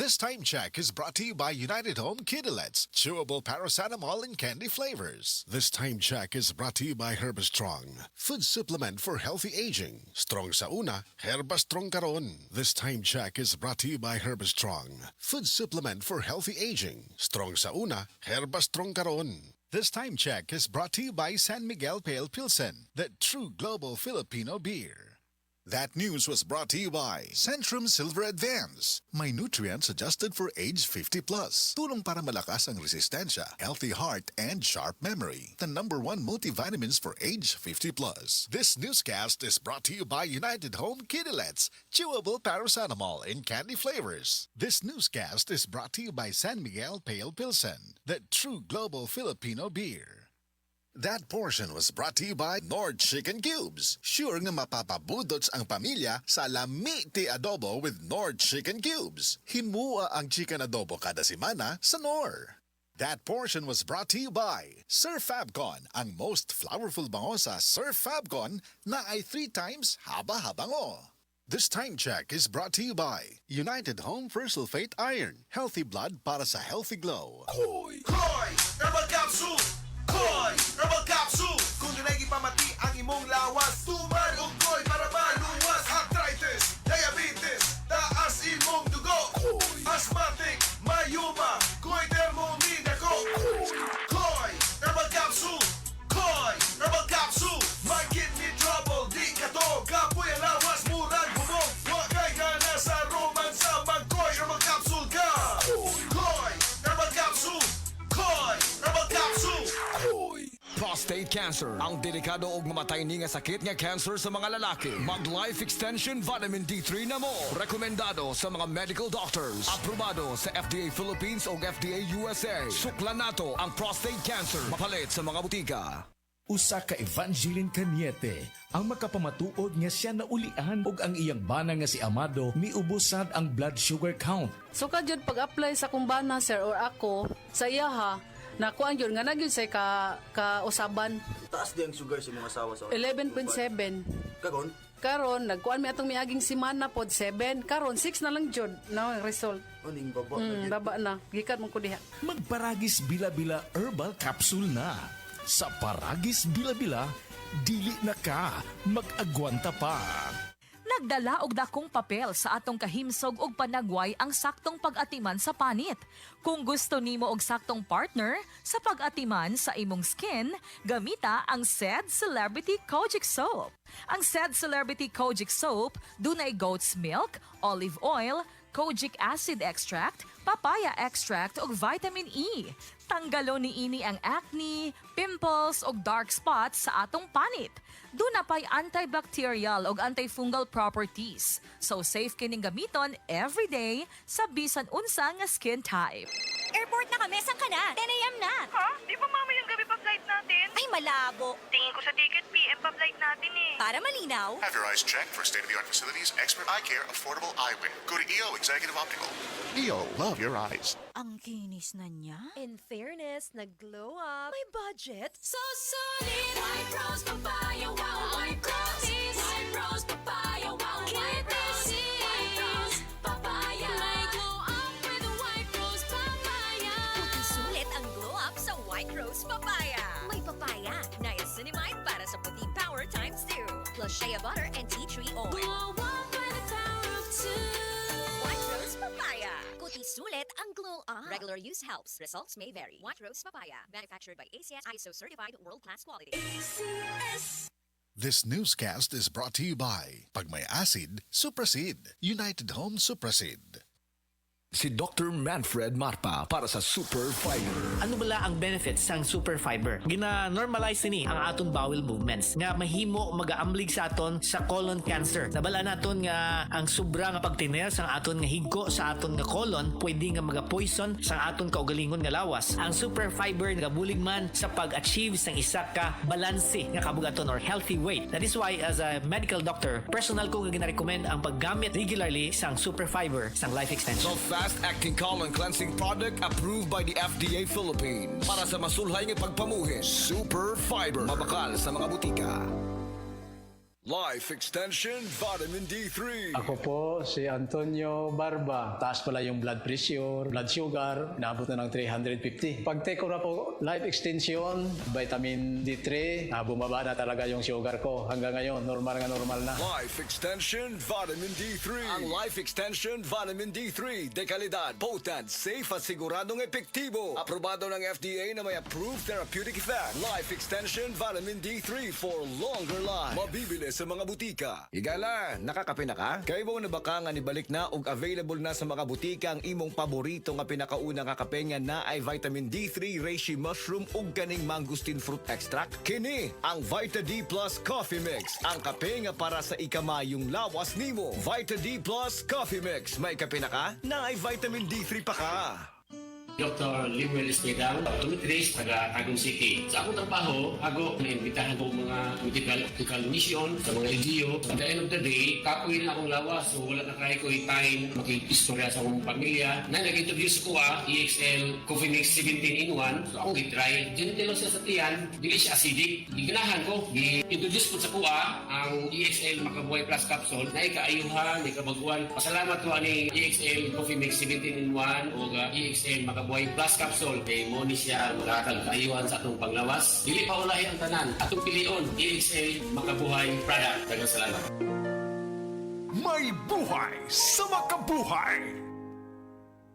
This time check is brought to you by United Home Kidulets, chewable paracetamol and candy flavors. This time check is brought to you by Herbastrong, food supplement for healthy aging. Strong sa una, Herbastrong karon. This time check is brought to you by Herbastrong, food supplement for healthy aging. Strong sa una, Herbastrong karon. This time check is brought to you by San Miguel Pale Pilsen, the true global Filipino beer. That news was brought to you by Centrum Silver Advance. May nutrients adjusted for age 50 plus. Tulong para malakas ang resistensya, healthy heart, and sharp memory. The #1 multivitamins for age 50 plus. This newscast is brought to you by United Home Kidulets, chewable paracetamol in candy flavors. This newscast is brought to you by San Miguel Pale Pilsen, the true global Filipino beer. That portion was brought to you by Nord Chicken Cubes. Sure nga mapapabudots ang pamilya sa lami ti adobo with Nord Chicken Cubes. Himua ang chicken adobo kada semana sa Nor. That portion was brought to you by Sir Fabcon, ang most flavorful bango sa Sir Fabcon na ay 3 times haba-habango. This time check is brought to you by United Home Sulfate Iron. Healthy blood para sa healthy glow. Koy Herbal Capsule! Koy Herbal Capsule! Kung nalagi pamati ang imong lawas, tuman og koy para maluwas. Arthritis, diabetes, taas imong dugo. Asthmatic, mayuma, koy thermomin ako. Koy Herbal Capsule! Koy Herbal Capsule! My kidney trouble, di ka to. Kapoy ang lawas, murag bubog. Wa kay gana sa romansa, mag-koy Herbal Capsule ka. Koy Herbal Capsule! Koy Herbal Capsule! Prostate cancer, ang delikado og mamatay ni nga sakit nga cancer sa mga lalaki. Mag Life Extension Vitamin D3 na mo. Rekomendado sa mga medical doctors. Aprobado sa FDA Philippines o FDA USA. Suklan nato ang prostate cancer. Mapalit sa mga butika. Usa ka Evangeline Cañete ang makapamatuod nga siya naulian og ang iyang bana nga si Amado miubusad ang blood sugar count. So kadyod pag-apply sa kumbana sir or ako sa iya ha, nakuan yun nga nagyud say ka-usaban. Taas di ang sugar sa mga asawa sa 11.7. Kagon? Karon nagkuan mi atong miaging semana pod 7. Karon 6 na lang jud na ang result. Aning baba. Baba na. Gikat mo ko diha. Magparagis bila-bila herbal capsule na. Sa Paragis Bila-Bila, dili na ka mag-agwanta pa. Nagdala og dakong papel sa atong kahimsog og panagway ang saktong pag-atiman sa panit. Kung gusto nimo og saktong partner sa pag-atiman sa imong skin, gamita ang SED Celebrity Kojic Soap. Ang SED Celebrity Kojic Soap dunay goat's milk, olive oil, kojic acid extract, papaya extract ug vitamin E. Tanggalo niini ang acne, pimples ug dark spots sa atong panit. Duna pay antibacterial ug antifungal properties. So safe kining gamiton every day sa bisan unsa nga skin type. Airport na kami, saan ka na? 10 a.m. na. Ha? Di ba mamayang gabi pa flight natin? Ay, malabo. Tingin ko sa ticket, PM pa flight natin eh. Para malinaw, Have your eyes checked for state-of-the-art facilities, expert eye care, affordable eyewear. Go to EO Executive Optical. EO, love your eyes. ang kinis na niya. In fairness, nag-glow up. May budget? So solid, White Rose Papaya, wow, White Rose. White Rose Papaya, wow, White Rose. White Rose Papaya. May glow up with White Rose Papaya. Puting sulit ang glow up sa White Rose Papaya. May papaya, niacinamide para sa puting power times 2. Plus shea butter and tea tree oil. Glow up by the power of 2. White Rose Papaya. Puting sulit ang glow up. Regular use helps. Results may vary. White Rose Papaya. Manufactured by ACS ISO certified world-class quality. This newscast is brought to you by Pag may acid, Suprasid. United Home Suprasid. Si Dr. Manfred Marpa para sa Super Fiber. Ano bala ang benefits sang super fiber? Gina-normalize ni ang aton bowel movements nga mahimo magaamblig sa aton sa colon cancer. Nabala naton nga ang sobra nga pagtiner sang aton nga higko sa aton nga colon pwede nga maga-poison sa aton kaugalingon nga lawas. Ang super fiber nagabulig man sa pag-achieve sang isa ka balanse nga kabugaton or healthy weight. That is why as a medical doctor, personal ko nga gina-recommend ang paggamit regularly sang super fiber sang life extension. Fast-acting colon cleansing product approved by the FDA Philippines. Para sa masulhay ng pagpamuhin, Super Fiber. Mabakal sa mga butika. Life Extension Vitamin D3. Ako po si Antonio Barba. Taas pala yung blood pressure, blood sugar, naabot na ng 350. Pag take ko na po life extension, vitamin D3, bumaba na talaga yung sugar ko. Hanggang ngayon, normal na. Life Extension Vitamin D3. Ang Life Extension Vitamin D3, dekalidad, potent, safe at siguradong epektibo. Aprobado ng FDA na may approved therapeutic effect. Life Extension Vitamin D3 for longer life. Mabibili sa mga butika. Igala, nakakape na ka? Kaya mo na baka nga nibalik na og available na sa mga butika ang imong paborito nga pinakauna nga kape nga na ay vitamin D3 reishi mushroom ug kaning mangosteen fruit extract? Kini ang Vita D Plus Coffee Mix. Ang kape nga para sa ikamayong lawas nimo. Vita D Plus Coffee Mix. May kape na ka? Na ay vitamin D3 pa ka. Dr. Limuel Espegal, optometrist, taga Tagum City. Sa akong trabaho, ako naimbitahan ko mga medical mission sa mga LGU. At the end of the day, kapoy na akong lawas. So wala na kaya ko time makikistorya sa akong pamilya. Na nag-introduce ko EXL Coffee Mix 17-in-1. So akong i-try. Dinitilo siya sa tiyan, dili siya acidic. Giganahan ko, i-introduce ko sa kuha ang EXL Makabuhay Plus Capsule na ikaayuhan, ikabaguan. Pasalamat ko ani EXL Coffee Mix 17-in-1 o EXL Makabuhay Plus Capsule kay mo ni siya makakag-ayuhan sa atong panglawas. Dili pa ulahi ang tanan. Atong pilion, EXL Makabuhay Product. Daghang salamat. May buhay sa makabuhay!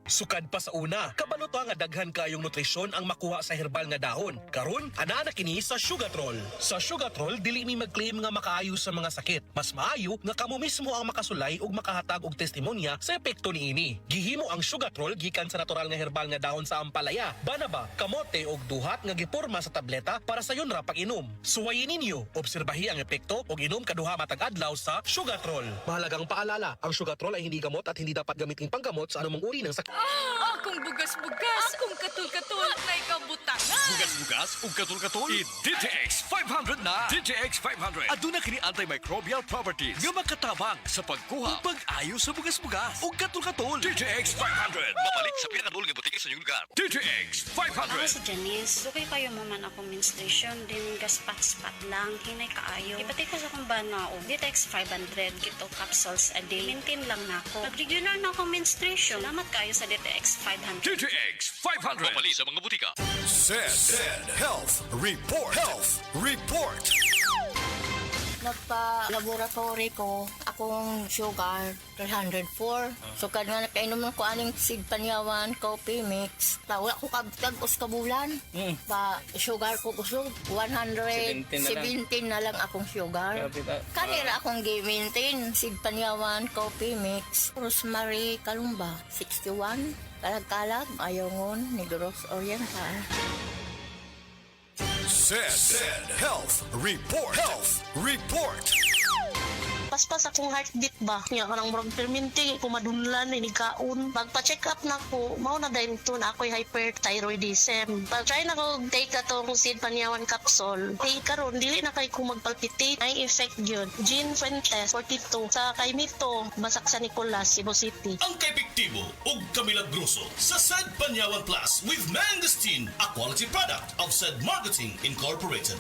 Sukad pa sa una, kabalo to nga daghan kayong nutrisyon ang makuha sa herbal nga dahon. Karon, ana na kini sa Sugatrol. Sa Sugatrol, dili mi mag-claim nga makaayo sa mga sakit. Mas maayo nga kamo mismo ang makasulay ug makahatag og testimonya sa epekto niini. Gihimo ang Sugatrol gikan sa natural nga herbal nga dahon sa ampalaya, banaba, kamote ug duhat nga giporma sa tableta para sa yon ra pag-inom. Suwayin ninyo, obserbahi ang epekto ug inom kaduha matag adlaw sa Sugatrol. Mahalagang paalala, ang Sugatrol ay hindi gamot at hindi dapat gamitin panggamot sa anumang uri ng sakit. Akong bugas-bugas, akong katul-katul, may kabutangan. Bugas-bugas ug katul-katul, i-DTX 500 na. DTX 500 aduna kini antimicrobial properties nga makatabang sa pagkuha ug pag-ayo sa bugas-bugas ug katul-katul. DTX 500 mabalik sa pinakadulong nga butika sa inyong lugar. DTX 500. Si Janice, okay kayo man ako menstruation, din gaspat-spat lang, hinay kaayo. Ipati ko sa kong bana o DTX 500, kito capsules a day. Maintain lang na ako. Nag-regular na ako menstruation. Salamat kayo sa DTX 500. DTX 500 mabalik sa mga butika. Said Health Report. Health Report. Nagpa-laboratory ko, akong sugar, 304. So, nga nakainom ko aning sig panyawan, coffee mix. Wala ko kabutag-os kabulan. Pa, sugar ko gusto, 117 na lang akong sugar. Kanira akong gi-maintain, sig panyawan, coffee mix. Rosemary Kalumba, 61. Kalag-kalag, ayaw ngon, Negros Oriental. Said Health Report. Health Report. Paspas akong heartbeat ba? Nga kanang murag perminti, kumadunlan, inikaon. Pagpa-check up na ko, mao na dahil ito na ako'y hyperthyroidism. Pag-try na ko take atong seed panyawan capsule. Hey, karon dili na kay ko magpalpitate. Ay effect yun. Jean Fuentes, 42. Sa kay Mito, Basak sa Nicolas, Cebu City. Ang kaepektibo ug kamilagroso sa Sad Panyawan Plus with Mangosteen, a quality product of Sad Marketing Incorporated.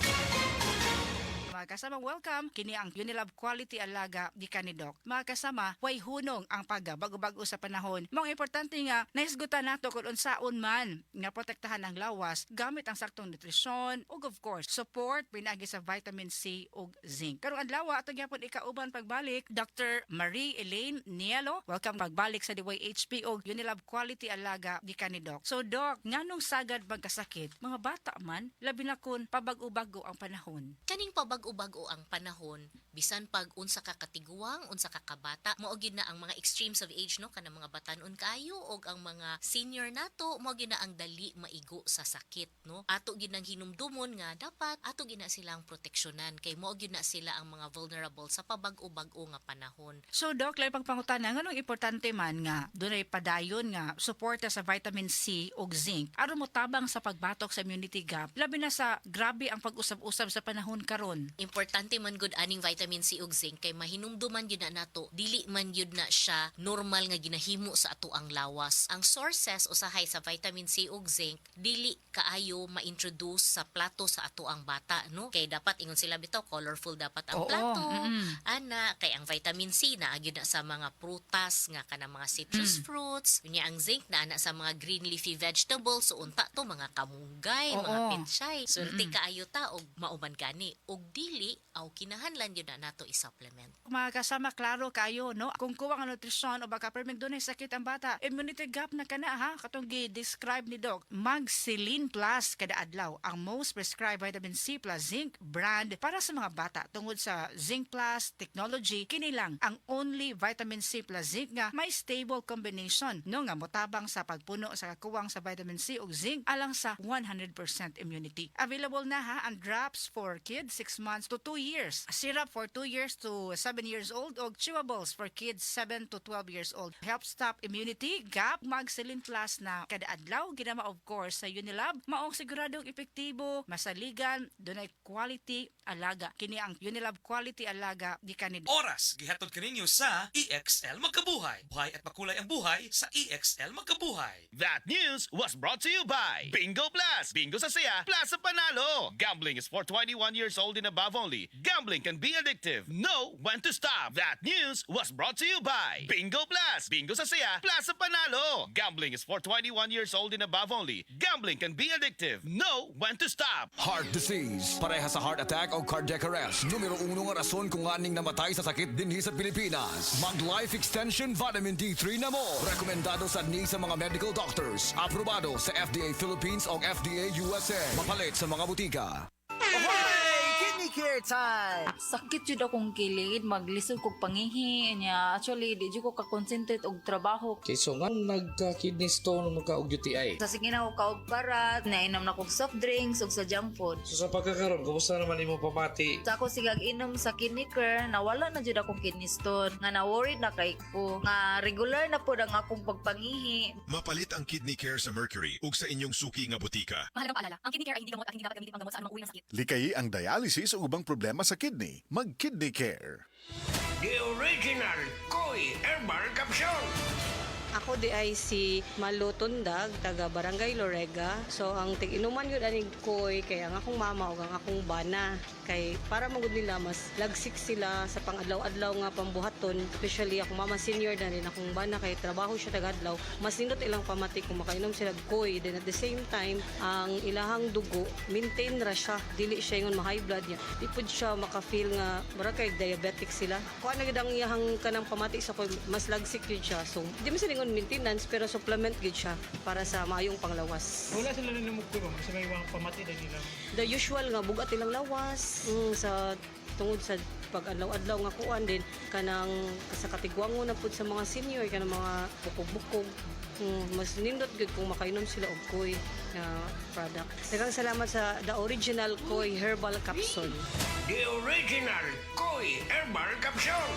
Mga kasama, welcome. Kini ang Unilab Quality Alaga di Kanidok. Mga kasama, way hunong ang pagbago-bago sa panahon. Mga importante nga, nahisgutan nato kung unsaon man nga protektahan ang lawas gamit ang saktong nutrisyon ug of course, support pinagi sa vitamin C ug zinc. Karong adlaw ato gyapon ikauban pagbalik Dr. Marie Elaine Nielo. Welcome pagbalik sa DYHP ug Unilab Quality Alaga di Kanidok. So Doc, nganong sagad magkasakit? Mga bata man, labi na kun pabago-bago ang panahon. Kaning pabago-bago ang panahon, bisan pag unsa ka katiguang, unsa ka kabata, mao gid na ang mga extremes of age no kanang mga batanon kayo og ang mga senior nato mao gid na ang dali maigo sa sakit no. Ato gid nang hinumdumon nga dapat ato gid na silang proteksyonan kay mao gid na sila ang mga vulnerable sa pabago-bago nga panahon. So Doc, lay pagpangutana nganong importante man nga dunay padayon nga suporta sa vitamin C ug zinc aron mo tabang sa pagbatok sa immunity gap labi na sa grabe ang pag-usab-usab sa panahon karon. importante man gud aning vitamin C ug zinc kay mahinumduman yun na nato dili man yun na siya normal nga ginahimo sa ato ang lawas. Ang sources usahay sa vitamin C ug zinc dili kaayo ma-introduce sa plato sa ato ang bata, no? Kay dapat ingon sila bitaw colorful dapat ang Oo, plato. Ana kay ang vitamin C na gyud na sa mga prutas nga kanang mga citrus fruits, unya ang zinc na ana sa mga green leafy vegetables, so unta to mga kamunggay, mga Oo. pitsay. Swerte kaayo ta og mauban gani og dili aw kinahanglan yun na nato i-supplement. Mga kasama, klaro kayo, no? Kung kuwang ang nutrisyon o baka perming doon ay sakit ang bata, immunity gap na kana, ha? Katong gi-describe ni Doc, Mag-Selene Plus kada adlaw, ang most prescribed vitamin C plus zinc brand para sa mga bata. Tungod sa Zinc Plus technology, kini lang ang only vitamin C plus zinc nga may stable combination, no? Nga motabang sa pagpuno sa kakuwang sa vitamin C ug zinc alang sa 100% immunity. Available na, ha, ang drops for kids 6 months to 2 years, syrup for 2 years to 7 years old, o chewables for kids 7 to 12 years old. Help stop immunity gap. Mag-Selene Plus na kada adlaw ginama of course sa Unilab, maong siguradong epektibo, masaligan, dunay quality alaga. Kini ang Unilab quality alaga di kanid. Oras gihatod kaninyo sa EXL Magkabuhay. Buhay at makulay ang buhay sa EXL Magkabuhay. That news was brought to you by Bingo Plus. Bingo sa saya, plus sa panalo. Gambling is for 21 years old and above only. Gambling can be addictive. Know when to stop. That news was brought to you by Bingo Plus. Bingo sa saya, plus sa panalo. Gambling is for 21 years old and above only. Gambling can be addictive. Know when to stop. Heart disease, pareha sa heart attack o cardiac arrest. Numero 1 nga rason kung aning namatay sa sakit dinhi sa Pilipinas. Mag Life Extension Vitamin D3 na mo. Rekomendado sa ni sa mga medical doctors. Aprobado sa FDA Philippines o FDA USA. Mapalit sa mga butika. Kidney care time! Sakit jud akong kilid, maglisod kog pangihi niya. Actually, di jud ko ka-concentrate og trabaho. Okay, so nga nagka-kidney stone magka og UTI. Sa sige na ko kaog parat, nainom na kog soft drinks ug sa junk food. So sa pagkakaroon, kumusta naman imo pamati? Sa ako sigag inom sa kidney care, nawala na jud akong kidney stone. Nga na-worried na kay ko. Nga regular na pod ang akong pagpangihi. Mapalit ang Kidney Care sa Mercury ug sa inyong suki nga butika. Mahalagang paalala, ang kidney care ay hindi gamot at hindi dapat gamitin pang gamot sa anumang uri ng sakit. Likayi ang dialysis o ubang problema sa kidney. Mag-Kidney Care. The original Koi Herbal Capsule. Ako di ay si Malu Tundag, taga Barangay Lorega. So ang tig-inuman yun aning koy kay ang akong mama o ang akong bana. Kay para magud nila mas lagsik sila sa pang-adlaw-adlaw nga pambuhaton. Especially akong mama senior na rin akong bana kay trabaho siya taga-adlaw. Mas nindot ilang pamati kung makainom sila koy. Then at the same time, ang ilahang dugo, maintain ra siya. Dili siya yung ma-high blood niya. Di pud siya maka-feel nga mura kay diabetic sila. Kuha na gid ang iyahang kanang pamati sa koy, mas lagsik yun siya. So di man sila maintenance pero supplement gid siya para sa maayong panglawas. Wala sila na namugturo sa may mga pamati na nila. The usual nga bugat ilang lawas sa tungod sa pag-adlaw-adlaw nga kuan din kanang sa katigwango na pud sa mga senior kanang mga bukog-bukog. Mas nindot gud kung makainom sila og koy na product. Daghang salamat sa The Original Koi Herbal Capsule. The original Koi Herbal Capsule.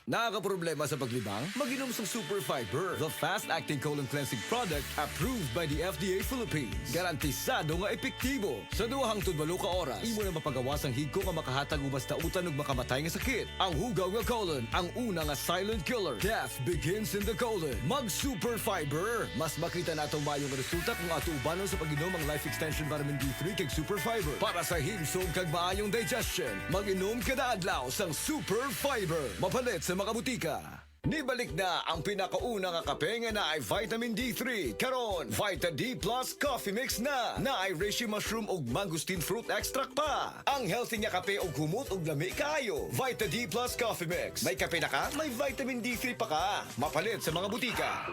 Nakakaproblema sa paglibang? Mag-inom sa Super Fiber, the fast-acting colon cleansing product approved by the FDA Philippines. Garantisado nga epektibo. Sa 2 hangtod 8 ka oras, imo na mapagawas ang higko nga makahatag og basta utan ug makamatay nga sakit. Ang hugaw nga colon, ang una nga silent killer. Death begins in the colon. Mag Super Fiber. Mas makita natong mayong resulta kung ato ubanon sa pag-inom ang Life Extension Vitamin D3 kag Super Fiber. Para sa himsog kag maayong digestion, mag-inom kada adlaw sang Super Fiber. Mapalit sa mga butika. Nibalik na ang pinakauna nga kape nga na ay vitamin D3. Karon, Vita D Plus Coffee Mix na ay reishi mushroom ug mangosteen fruit extract pa. Ang healthy nga kape ug humot ug lami kaayo. Vita D Plus Coffee Mix. May kape na ka, may vitamin D3 pa ka. Mapalit sa mga butika.